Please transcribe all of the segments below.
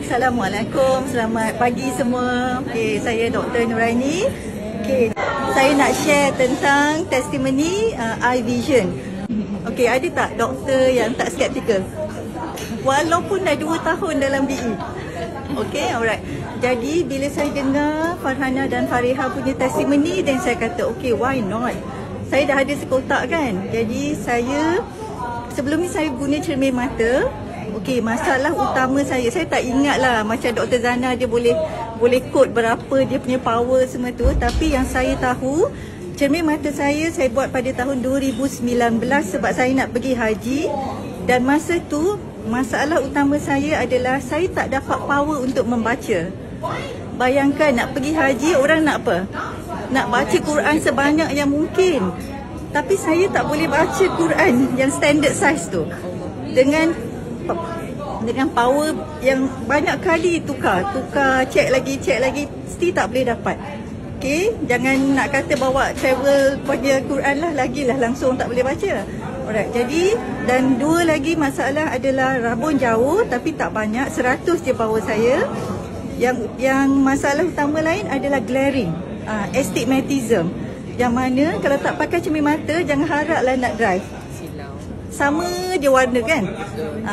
Assalamualaikum, selamat pagi semua. Okay, saya Dr. Nuraini. Okay, saya nak share tentang testimoni eye vision. Okay, ada tak doktor yang tak skeptikal? Walaupun dah 2 tahun dalam BE. Okay, alright. Jadi, bila saya dengar Farhana dan Fariha punya testimoni, dan saya kata, okay, why not? Saya dah ada sekotak kan? Jadi, sebelum ni saya guna cermin mata. Okey, masalah utama saya tak ingat lah macam Dr. Zana dia boleh quote berapa dia punya power semua tu. Tapi yang saya tahu, cermin mata saya buat pada tahun 2019 sebab saya nak pergi haji. Dan masa tu, masalah utama saya adalah saya tak dapat power untuk membaca. Bayangkan nak pergi haji, orang nak apa? Nak baca Quran sebanyak yang mungkin. Tapi saya tak boleh baca Quran yang standard size tu. Dengan power yang banyak kali tukar, check lagi, still tak boleh dapat. Okay, jangan nak kata bawa travel punya Quran lah, lagilah langsung tak boleh baca. Alright, jadi dan dua lagi masalah adalah rabun jauh tapi tak banyak, 100 je power saya. Yang masalah utama lain adalah glaring, astigmatism. Yang mana kalau tak pakai cermin mata, jangan haraplah nak drive. Sama je warna kan.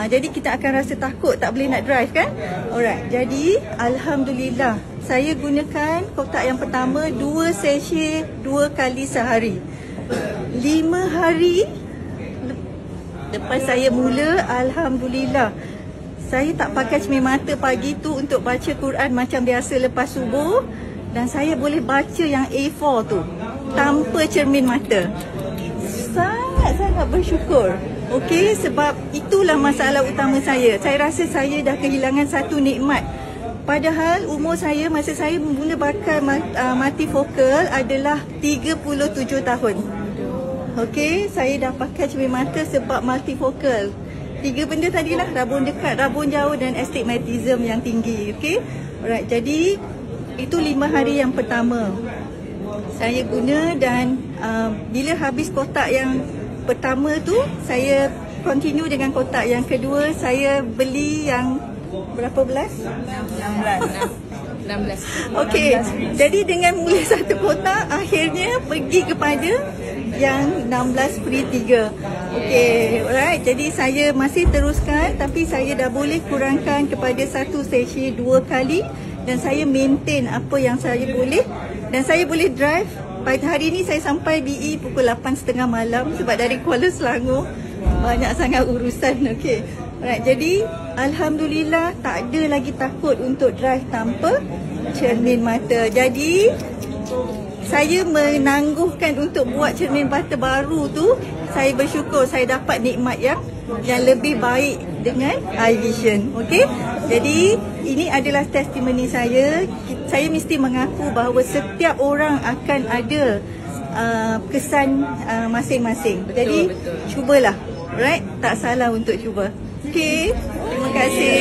Jadi kita akan rasa takut tak boleh nak drive kan. Alright, jadi Alhamdulillah saya gunakan kotak yang pertama 2 sachet 2 kali sehari. 5 hari lepas saya mula, Alhamdulillah saya tak pakai cermin mata pagi tu untuk baca Quran macam biasa lepas subuh. Dan saya boleh baca yang A4 tu tanpa cermin mata. Sangat bersyukur. Okey, sebab itulah masalah utama saya. Saya rasa saya dah kehilangan satu nikmat. Padahal umur saya masa saya mula pakai multifocal adalah 37 tahun. Okey, saya dah pakai cermin mata sebab multifocal. 3 benda tadilah, rabun dekat, rabun jauh dan astigmatism yang tinggi. Okey. Alright, jadi itu 5 hari yang pertama saya guna. Dan bila habis kotak yang pertama tu, saya continue dengan kotak yang kedua. Saya beli yang berapa belas? 16. Okey, jadi dengan mula satu kotak, akhirnya pergi kepada yang 16 free 3. Okey, alright. Jadi saya masih teruskan, tapi saya dah boleh kurangkan kepada 1 sachet 2 kali. Dan saya maintain apa yang saya boleh. Dan saya boleh drive. Pada hari ni saya sampai BE pukul 8.30 malam sebab dari Kuala Selangor. Banyak sangat urusan. Okey. Alright, jadi Alhamdulillah tak ada lagi takut untuk drive tanpa cermin mata. Jadi saya menangguhkan untuk buat cermin mata baru tu. Saya bersyukur saya dapat nikmat yang lebih baik dengan eye vision. Okey. Jadi ini adalah testimoni saya. Saya mesti mengaku bahawa setiap orang akan ada kesan masing-masing. Jadi betul. Cubalah. Right? Tak salah untuk cuba. Okey. Terima kasih.